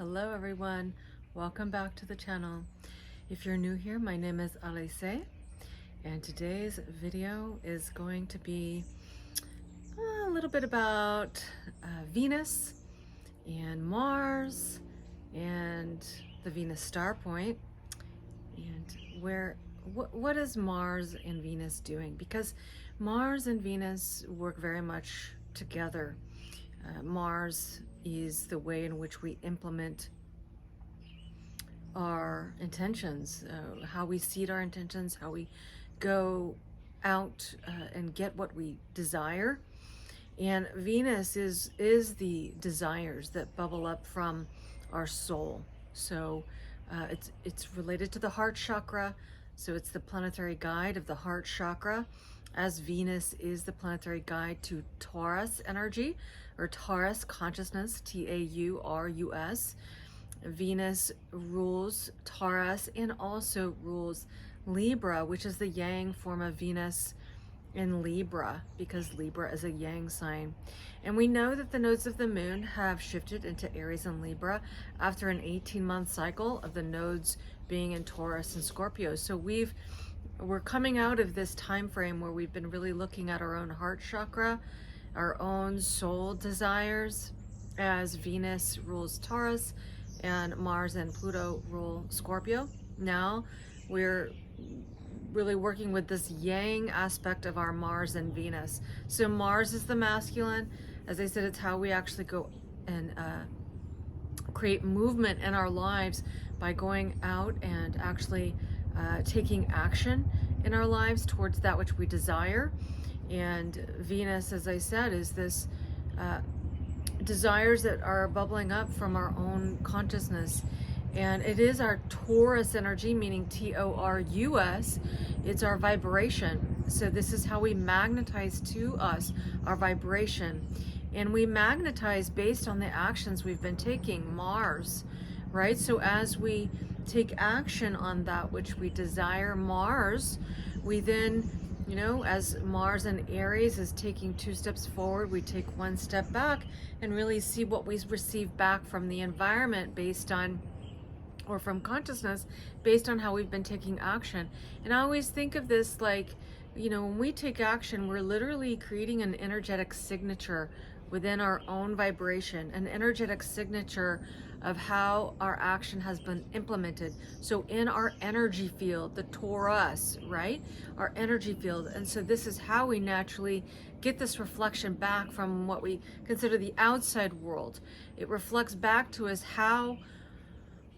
Hello everyone, welcome back to the channel. If you're new here, my name is Alice, and today's video is going to be a little bit about Venus and Mars and the Venus star point, and what is Mars and Venus doing, because Mars and Venus work very much together. Mars is the way in which we implement our intentions, how we seed our intentions, how we go out and get what we desire. And Venus is the desires that bubble up from our soul. So it's related to the heart chakra. So it's the planetary guide of the heart chakra, as Venus is the planetary guide to Taurus energy, or Taurus consciousness, Taurus. Venus rules Taurus and also rules Libra, which is the yang form of Venus in Libra, because Libra is a yang sign. And we know that the nodes of the moon have shifted into Aries and Libra after an 18-month cycle of the nodes being in Taurus and Scorpio. So we're coming out of this time frame where we've been really looking at our own heart chakra, our own soul desires, as Venus rules Taurus and Mars and Pluto rule Scorpio. Now we're really working with this yang aspect of our Mars and Venus. So Mars is the masculine. As I said, it's how we actually go and create movement in our lives by going out and actually taking action in our lives towards that which we desire. And Venus, as I said, is this desires that are bubbling up from our own consciousness. And it is our Taurus energy, meaning Taurus. It's our vibration. So this is how we magnetize to us our vibration. And we magnetize based on the actions we've been taking, Mars, right? So as we take action on that which we desire, Mars, we then, you know, as Mars in Aries is taking 2 steps forward, we take 1 step back and really see what we receive back from the environment based on, or from consciousness, based on how we've been taking action. And I always think of this like, you know, when we take action, we're literally creating an energetic signature within our own vibration, an energetic signature of how our action has been implemented. So in our energy field, the Taurus, right? Our energy field. And so this is how we naturally get this reflection back from what we consider the outside world. It reflects back to us how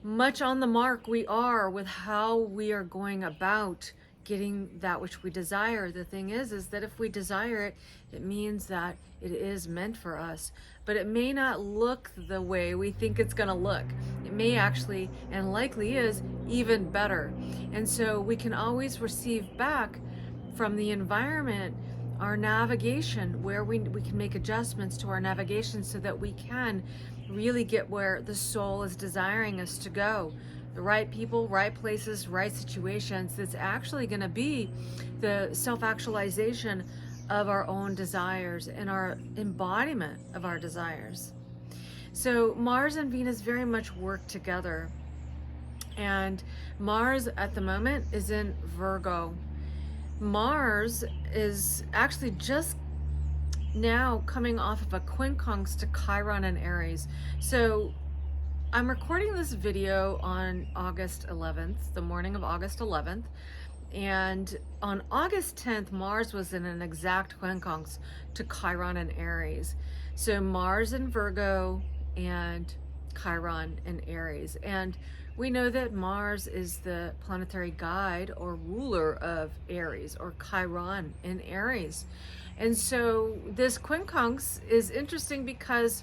much on the mark we are with how we are going about getting that which we desire. The thing is that if we desire it, it means that it is meant for us, but it may not look the way we think it's going to look. It may actually, and likely is, even better. And so we can always receive back from the environment our navigation, where we can make adjustments to our navigation so that we can really get where the soul is desiring us to go. The right people, right places, right situations. That's actually going to be the self-actualization of our own desires and our embodiment of our desires. So Mars and Venus very much work together. And Mars at the moment is in Virgo. Mars is actually just now coming off of a quincunx to Chiron and Aries. So I'm recording this video on August 11th, the morning of August 11th, and on August 10th, Mars was in an exact quincunx to Chiron and Aries. So Mars in Virgo and Chiron in Aries. And we know that Mars is the planetary guide or ruler of Aries, or Chiron in Aries. And so this quincunx is interesting because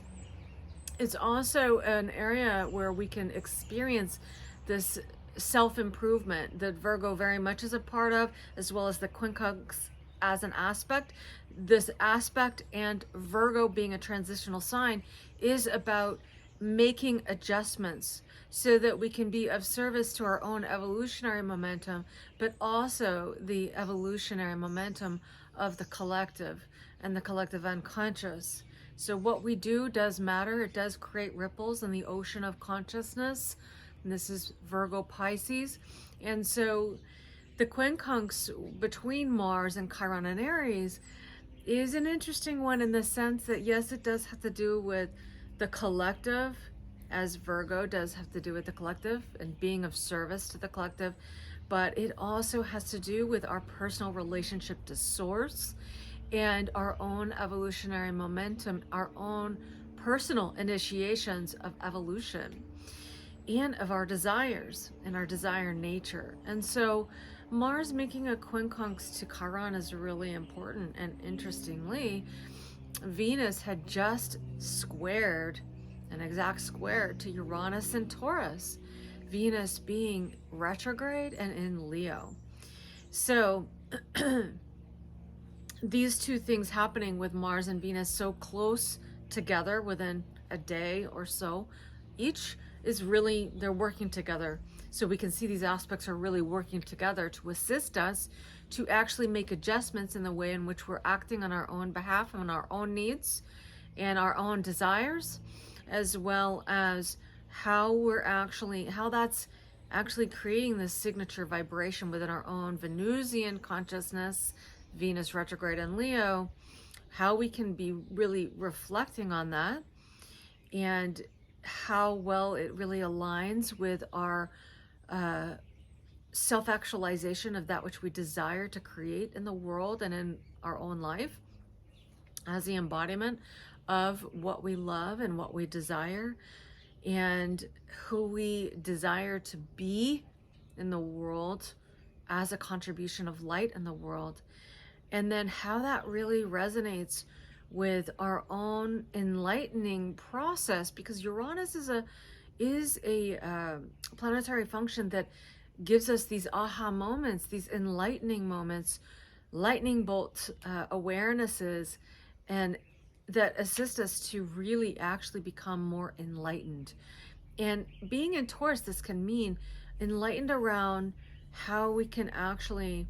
it's also an area where we can experience this self-improvement that Virgo very much is a part of, as well as the quincunx as an aspect. This aspect, and Virgo being a transitional sign, is about making adjustments so that we can be of service to our own evolutionary momentum, but also the evolutionary momentum of the collective and the collective unconscious. So what we do does matter. It does create ripples in the ocean of consciousness. And this is Virgo Pisces. And so the quincunx between Mars and Chiron and Aries is an interesting one in the sense that, yes, it does have to do with the collective, as Virgo does have to do with the collective and being of service to the collective, but it also has to do with our personal relationship to source and our own evolutionary momentum, our own personal initiations of evolution and of our desires and our desire nature. And so Mars making a quincunx to Chiron is really important. And interestingly, Venus had just squared, an exact square to Uranus and Taurus, Venus being retrograde and in Leo. So these two things happening with Mars and Venus so close together within a day or so, each is really, they're working together. So we can see these aspects are really working together to assist us to actually make adjustments in the way in which we're acting on our own behalf, on our own needs and our own desires, as well as how that's actually creating this signature vibration within our own Venusian consciousness, Venus retrograde in Leo, how we can be really reflecting on that and how well it really aligns with our self-actualization of that which we desire to create in the world and in our own life as the embodiment of what we love and what we desire and who we desire to be in the world as a contribution of light in the world. And then how that really resonates with our own enlightening process, because Uranus is a planetary function that gives us these aha moments, these enlightening moments, lightning bolt awarenesses, and that assist us to really actually become more enlightened. And being in Taurus, this can mean enlightened around how we can actually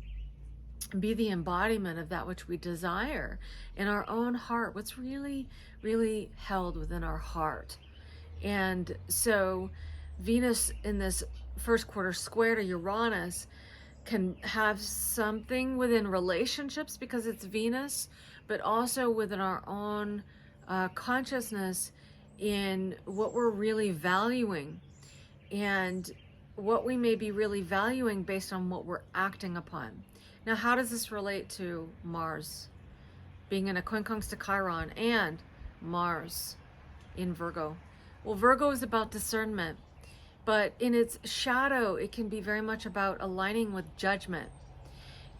be the embodiment of that which we desire in our own heart, what's really, really held within our heart. And so Venus in this first quarter square to Uranus can have something within relationships because it's Venus, but also within our own consciousness in what we're really valuing and what we may be really valuing based on what we're acting upon. Now, how does this relate to Mars being in a quincunx to Chiron and Mars in Virgo? Well, Virgo is about discernment, but in its shadow, it can be very much about aligning with judgment.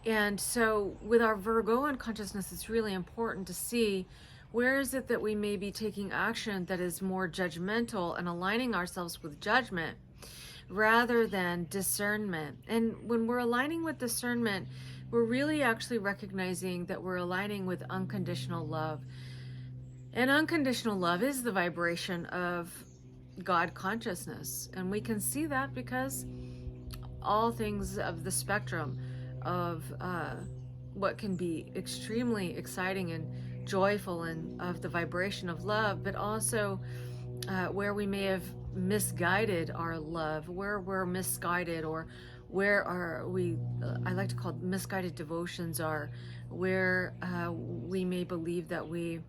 And so with our Virgoan consciousness, it's really important to see where is it that we may be taking action that is more judgmental and aligning ourselves with judgment rather than discernment. And when we're aligning with discernment, we're really actually recognizing that we're aligning with unconditional love. And unconditional love is the vibration of God consciousness. And we can see that because all things of the spectrum of what can be extremely exciting and joyful and of the vibration of love, but also where we may have misguided our love, where we're misguided, or where I like to call misguided devotions are, where we may believe that we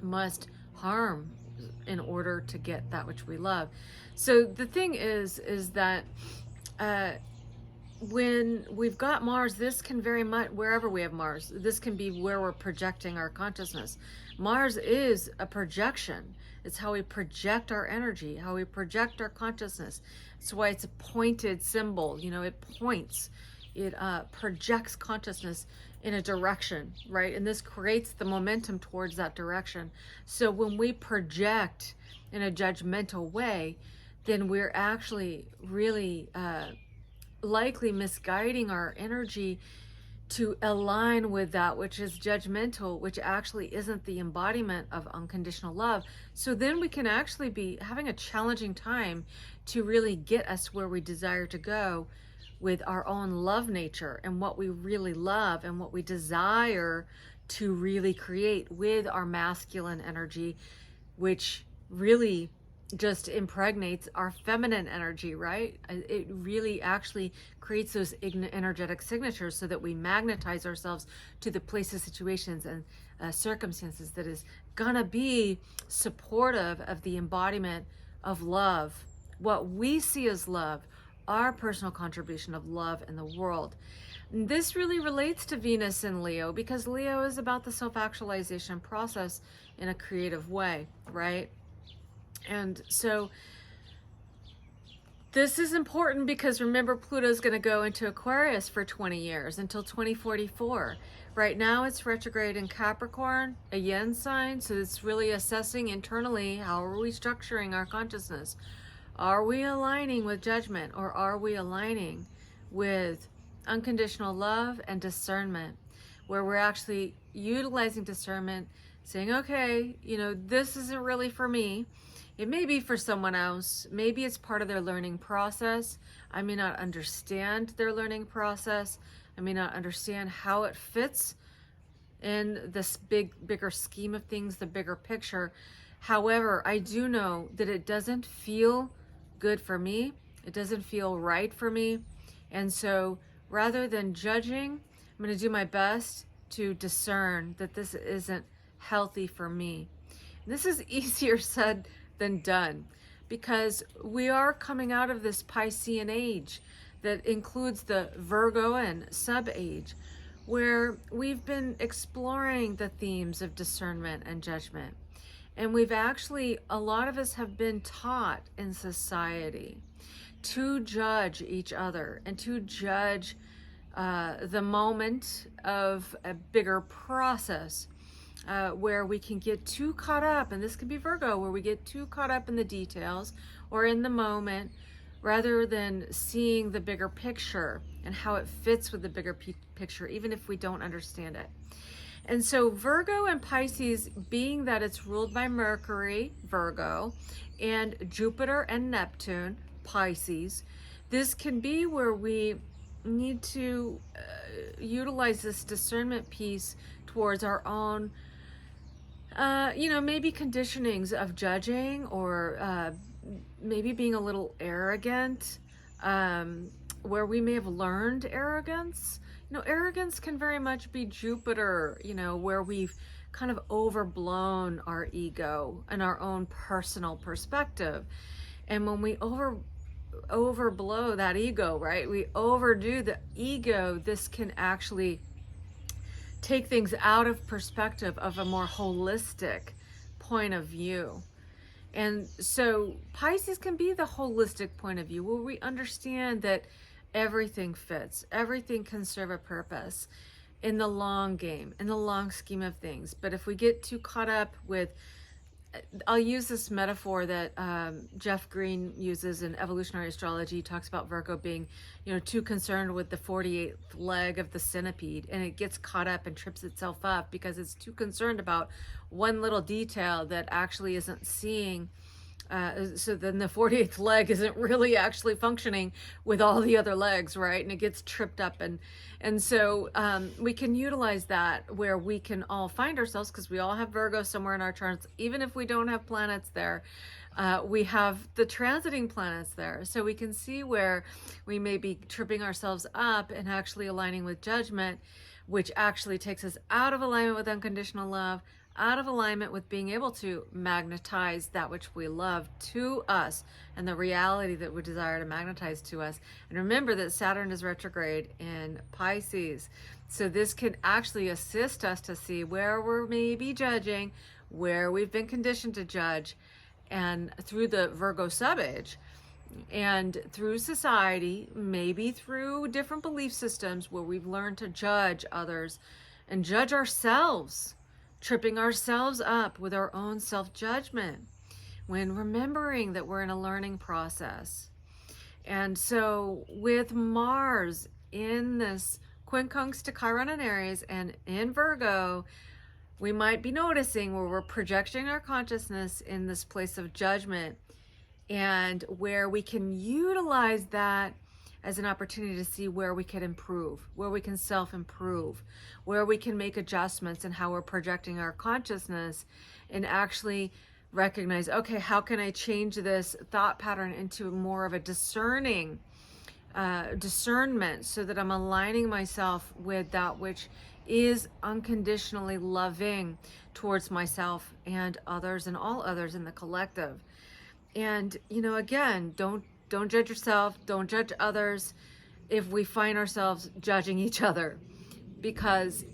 must harm in order to get that which we love. So the thing is that when we've got Mars, this can very much, wherever we have Mars, this can be where we're projecting our consciousness. Mars is a projection. It's how we project our energy, how we project our consciousness. That's why it's a pointed symbol. You know, it points, it projects consciousness in a direction, right? And this creates the momentum towards that direction. So when we project in a judgmental way, then we're actually really likely misguiding our energy to align with that which is judgmental, which actually isn't the embodiment of unconditional love. So then we can actually be having a challenging time to really get us where we desire to go with our own love nature and what we really love and what we desire to really create with our masculine energy, which really just impregnates our feminine energy, right? It really actually creates those energetic signatures so that we magnetize ourselves to the places, situations, and circumstances that is gonna be supportive of the embodiment of love, what we see as love, our personal contribution of love in the world. And this really relates to Venus in Leo, because Leo is about the self-actualization process in a creative way, right? And so this is important because remember, Pluto is going to go into Aquarius for 20 years until 2044. Right now it's retrograde in Capricorn, a yin sign, so it's really assessing internally, how are we structuring our consciousness? Are we aligning with judgment, or are we aligning with unconditional love and discernment, where we're actually utilizing discernment, saying, okay, you know, this isn't really for me. It may be for someone else. Maybe it's part of their learning process. I may not understand their learning process. I may not understand how it fits in this bigger scheme of things, the bigger picture. However, I do know that it doesn't feel good for me. It doesn't feel right for me. And so rather than judging, I'm going to do my best to discern that this isn't healthy for me. And this is easier said than done, because we are coming out of this Piscean age that includes the Virgo and sub-age, where we've been exploring the themes of discernment and judgment. And we've actually, a lot of us have been taught in society to judge each other and to judge the moment of a bigger process, where we can get too caught up, and this can be Virgo, where we get too caught up in the details or in the moment, rather than seeing the bigger picture and how it fits with the bigger picture, even if we don't understand it. And so Virgo and Pisces, being that it's ruled by Mercury, Virgo, and Jupiter and Neptune, Pisces, this can be where we need to utilize this discernment piece towards our own, maybe conditionings of judging, or maybe being a little arrogant, where we may have learned arrogance. Arrogance can very much be Jupiter, where we've kind of overblown our ego and our own personal perspective. And when we overblow that ego, right, we overdo the ego, this can actually take things out of perspective of a more holistic point of view. And so Pisces can be the holistic point of view, where we understand that everything fits, everything can serve a purpose in the long game, in the long scheme of things. But if we get too caught up with, I'll use this metaphor that Jeff Green uses in Evolutionary Astrology. He talks about Virgo being, too concerned with the 48th leg of the centipede, and it gets caught up and trips itself up because it's too concerned about one little detail that actually isn't seeing. So then the 48th leg isn't really actually functioning with all the other legs, right? And it gets tripped up. And so we can utilize that, where we can all find ourselves, because we all have Virgo somewhere in our charts. Even if we don't have planets there, we have the transiting planets there. So we can see where we may be tripping ourselves up and actually aligning with judgment, which actually takes us out of alignment with unconditional love, out of alignment with being able to magnetize that which we love to us and the reality that we desire to magnetize to us. And remember that Saturn is retrograde in Pisces. So this can actually assist us to see where we're maybe judging, where we've been conditioned to judge, and through the Virgo sub-age, and through society, maybe through different belief systems where we've learned to judge others and judge ourselves, tripping ourselves up with our own self-judgment, when remembering that we're in a learning process. And so with Mars in this quincunx to Chiron and Aries and in Virgo, we might be noticing where we're projecting our consciousness in this place of judgment, and where we can utilize that as an opportunity to see where we can improve, where we can self-improve, where we can make adjustments in how we're projecting our consciousness, and actually recognize, okay, how can I change this thought pattern into more of a discerning discernment, so that I'm aligning myself with that which is unconditionally loving towards myself and others and all others in the collective. And again, don't judge yourself, don't judge others if we find ourselves judging each other, because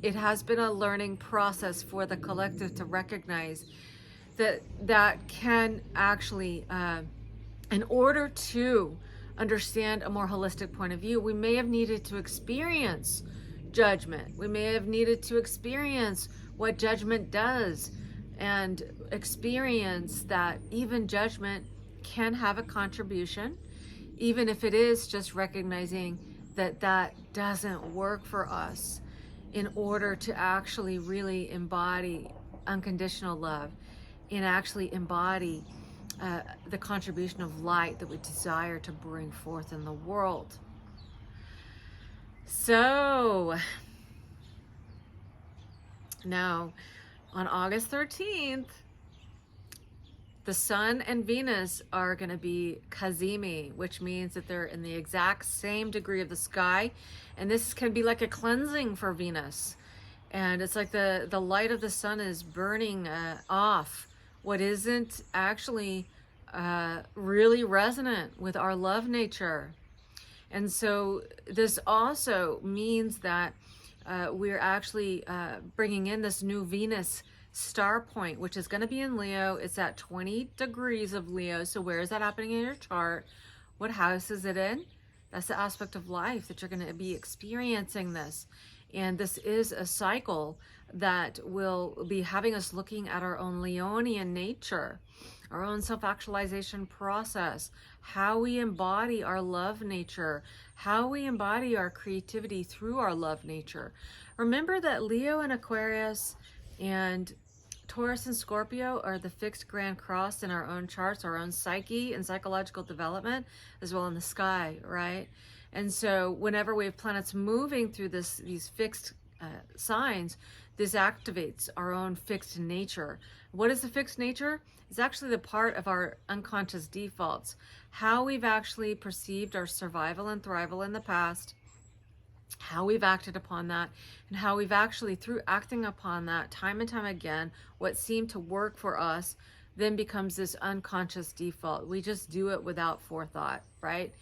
it has been a learning process for the collective to recognize that can actually, in order to understand a more holistic point of view, we may have needed to experience judgment. We may have needed to experience what judgment does, and experience that even judgment can have a contribution, even if it is just recognizing that that doesn't work for us, in order to actually really embody unconditional love and actually embody the contribution of light that we desire to bring forth in the world. So now on August 13th, the Sun and Venus are going to be Cazimi, which means that they're in the exact same degree of the sky. And this can be like a cleansing for Venus. And it's like the light of the sun is burning off what isn't actually really resonant with our love nature. And so this also means that we're actually bringing in this new Venus star point, which is going to be in Leo. It's at 20 degrees of Leo. So where is that happening in your chart? What house is it in? That's the aspect of life that you're going to be experiencing this. And this is a cycle that will be having us looking at our own Leonian nature, our own self-actualization process, how we embody our love nature, how we embody our creativity through our love nature. Remember that Leo and Aquarius and Taurus and Scorpio are the fixed grand cross in our own charts, our own psyche and psychological development, as well in the sky, right? And so whenever we have planets moving through these fixed signs, this activates our own fixed nature. What is the fixed nature? It's actually the part of our unconscious defaults, how we've actually perceived our survival and thrival in the past, how we've acted upon that, and how we've actually, through acting upon that time and time again, what seemed to work for us then becomes this unconscious default. We just do it without forethought, right?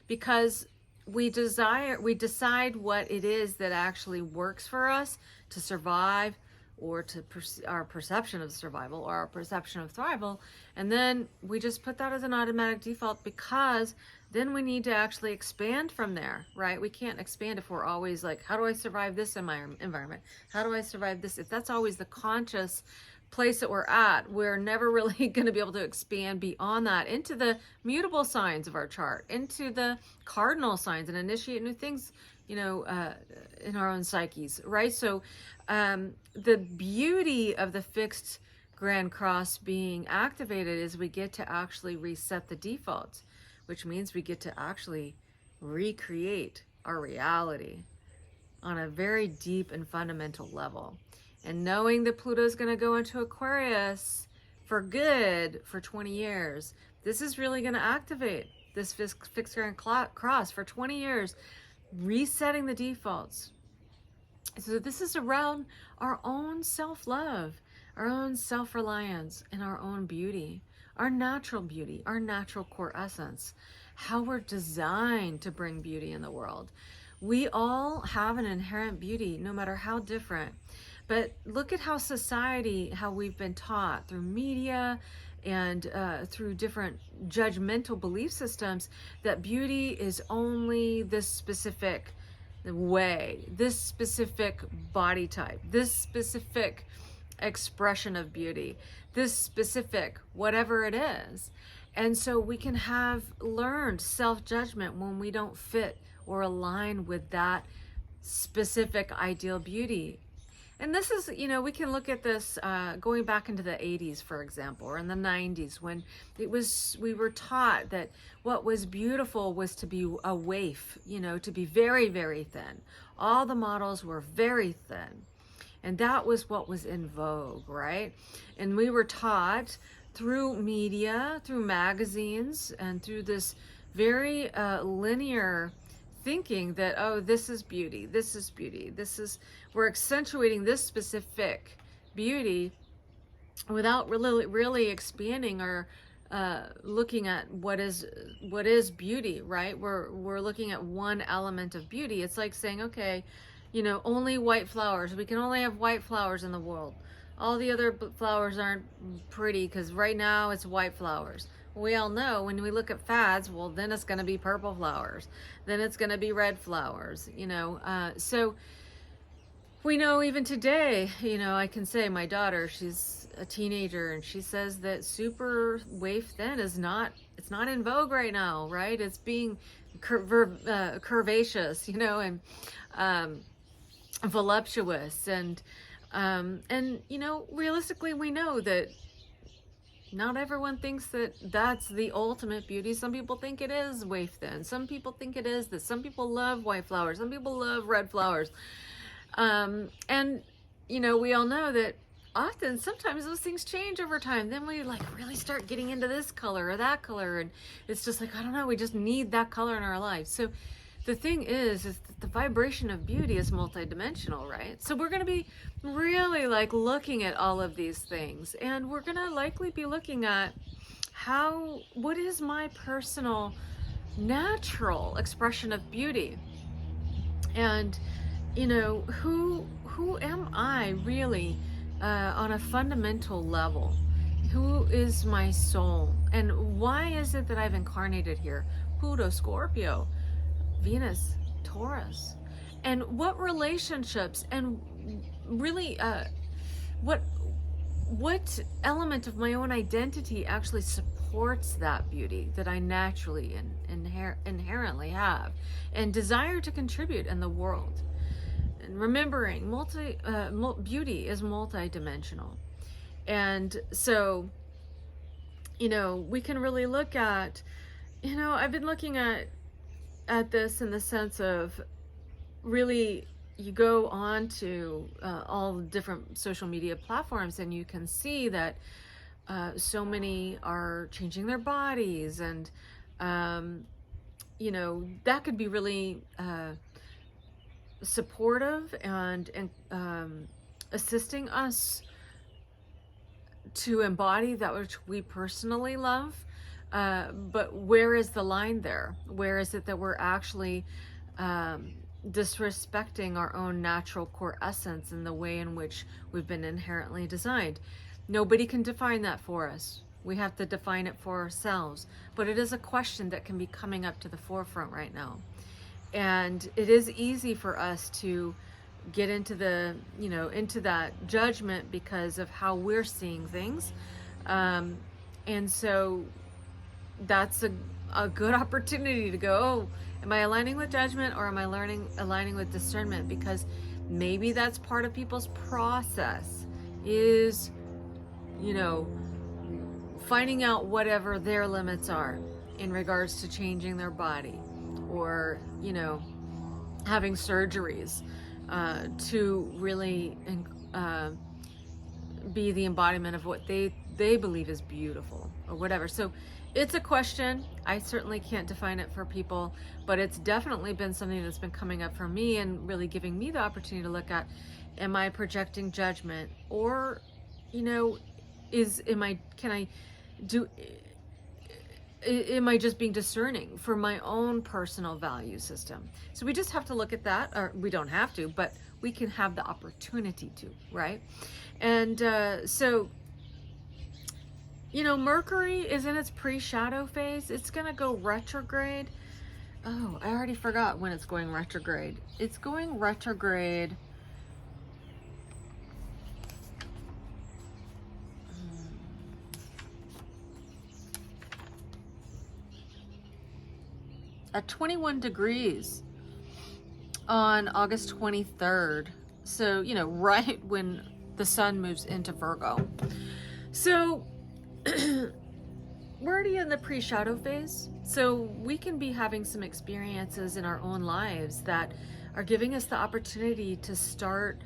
Because we decide what it is that actually works for us to survive, or to our perception of survival or our perception of thrival, and then we just put that as an automatic default, because then we need to actually expand from there, right? We can't expand if we're always like, how do I survive this in my environment? How do I survive this? If that's always the conscious place that we're at, we're never really going to be able to expand beyond that into the mutable signs of our chart, into the cardinal signs, and initiate new things, in our own psyches, right? So the beauty of the fixed grand cross being activated is we get to actually reset the defaults, which means we get to actually recreate our reality on a very deep and fundamental level. And knowing that Pluto is going to go into Aquarius for good for 20 years, this is really going to activate this fixed grand cross for 20 years, resetting the defaults. So this is around our own self-love, our own self-reliance, and our own beauty, our natural beauty, our natural core essence, how we're designed to bring beauty in the world. We all have an inherent beauty, no matter how different. But look at how society, how we've been taught through media and through different judgmental belief systems, that beauty is only this specific way, this specific body type, this specific expression of beauty, this specific whatever it is. And so we can have learned self-judgment when we don't fit or align with that specific ideal beauty. And this is, you know, we can look at this going back into the 80s, for example, or in the 90s, when we were taught that what was beautiful was to be a waif, you know, to be very, very thin. All the models were very thin. And that was what was in vogue, right? And we were taught through media, through magazines, and through this very linear thinking that, oh, this is beauty, this is beauty, we're accentuating this specific beauty without really expanding or looking at what is beauty, right? We're looking at one element of beauty. It's like saying, okay, you know, only white flowers. We can only have white flowers in the world. All the other flowers aren't pretty because right now it's white flowers. We all know when we look at fads, well, then it's going to be purple flowers. Then it's going to be red flowers, you know. So we know even today, you know, I can say my daughter, she's a teenager, and she says that super waif thin it's not in vogue right now, right? It's being curvaceous, you know, and voluptuous, and you know, realistically, we know that not everyone thinks that that's the ultimate beauty. Some people think it is waif thin. Some people think it is this. Some people love white flowers. Some people love red flowers. And, you know, we all know that often, sometimes those things change over time. Then we like really start getting into this color or that color. And it's just like, I don't know, we just need that color in our life. So the thing is that the vibration of beauty is multidimensional, right? So we're going to be really like looking at all of these things, and we're going to likely be looking at what is my personal natural expression of beauty, and you know, who am I really on a fundamental level? Who is my soul, and why is it that I've incarnated here? Pluto, Scorpio, Venus, Taurus, and what relationships, and really what element of my own identity actually supports that beauty that I naturally and inherently have and desire to contribute in the world. And remembering beauty is multidimensional. And so, you know, we can really look at, you know, I've been looking at this in the sense of really, you go on to all the different social media platforms, and you can see that so many are changing their bodies, and you know, that could be really supportive and assisting us to embody that which we personally love. But where is the line there? Where is it that we're actually disrespecting our own natural core essence and the way in which we've been inherently designed? Nobody can define that for us. We have to define it for ourselves. But it is a question that can be coming up to the forefront right now. And it is easy for us to get into into that judgment because of how we're seeing things. And so that's a good opportunity to go, oh, am I aligning with judgment, or am I aligning with discernment? Because maybe that's part of people's process, is, you know, finding out whatever their limits are in regards to changing their body, or, you know, having surgeries to really be the embodiment of what they believe is beautiful, or whatever. So it's a question. I certainly can't define it for people, but it's definitely been something that's been coming up for me and really giving me the opportunity to look at, am I projecting judgment, or, you know, am I just being discerning for my own personal value system? So we just have to look at that, or we don't have to, but we can have the opportunity to, right? And so, you know, Mercury is in its pre-shadow phase. It's going to go retrograde. Oh, I already forgot when it's going retrograde. It's going retrograde at 21 degrees on August 23rd. So, you know, right when the sun moves into Virgo. So we're already in the pre-shadow phase. So we can be having some experiences in our own lives that are giving us the opportunity to start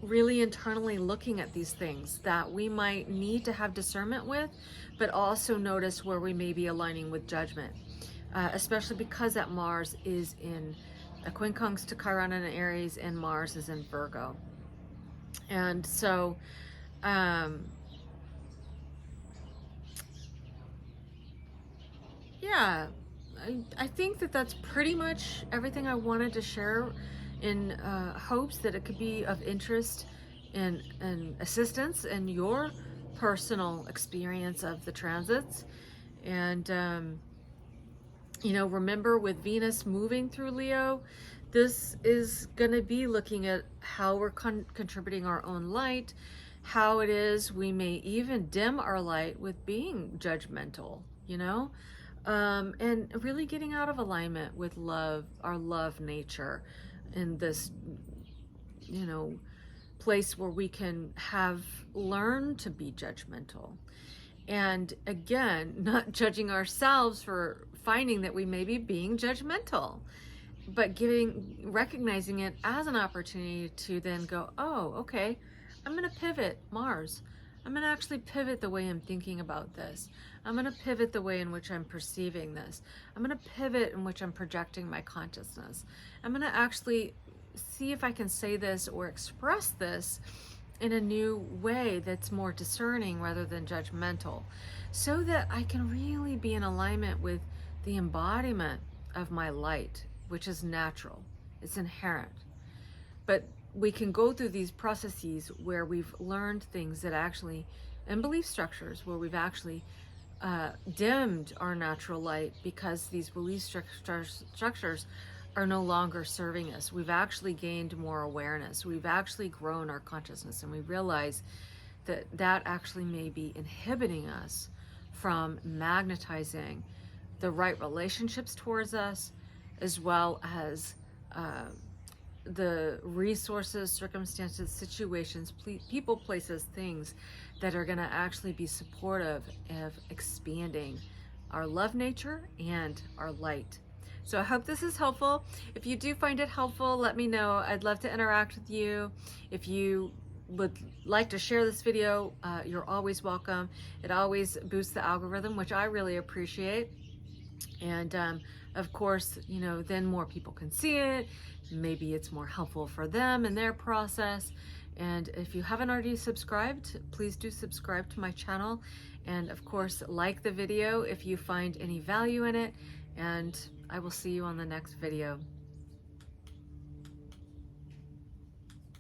really internally looking at these things that we might need to have discernment with, but also notice where we may be aligning with judgment, especially because that Mars is in a quincunx to Chiron and Aries, and Mars is in Virgo. And so, yeah, I think that that's pretty much everything I wanted to share, in hopes that it could be of interest and assistance in your personal experience of the transits. And, you know, remember, with Venus moving through Leo, this is going to be looking at how we're contributing our own light, how it is we may even dim our light with being judgmental, you know, and really getting out of alignment with love, our love nature, in this, you know, place where we can have learned to be judgmental. And again, not judging ourselves for finding that we may be being judgmental, but recognizing it as an opportunity to then go, oh, okay, I'm going to pivot Mars. I'm going to actually pivot the way I'm thinking about this. I'm going to pivot the way in which I'm perceiving this. I'm going to pivot in which I'm projecting my consciousness. I'm going to actually see if I can say this or express this in a new way that's more discerning rather than judgmental, so that I can really be in alignment with the embodiment of my light, which is natural, it's inherent. But we can go through these processes where we've learned things that actually, and belief structures where we've actually dimmed our natural light because these belief structures are no longer serving us. We've actually gained more awareness. We've actually grown our consciousness, and we realize that that actually may be inhibiting us from magnetizing the right relationships towards us, as well as the resources, circumstances, situations, people, places, things that are going to actually be supportive of expanding our love nature and our light. So I hope this is helpful. If you do find it helpful, let me know. I'd love to interact with you. If you would like to share this video, you're always welcome. It always boosts the algorithm, which I really appreciate. And of course, you know, then more people can see it. Maybe it's more helpful for them in their process. And if you haven't already subscribed, please do subscribe to my channel. And of course, like the video if you find any value in it. And I will see you on the next video.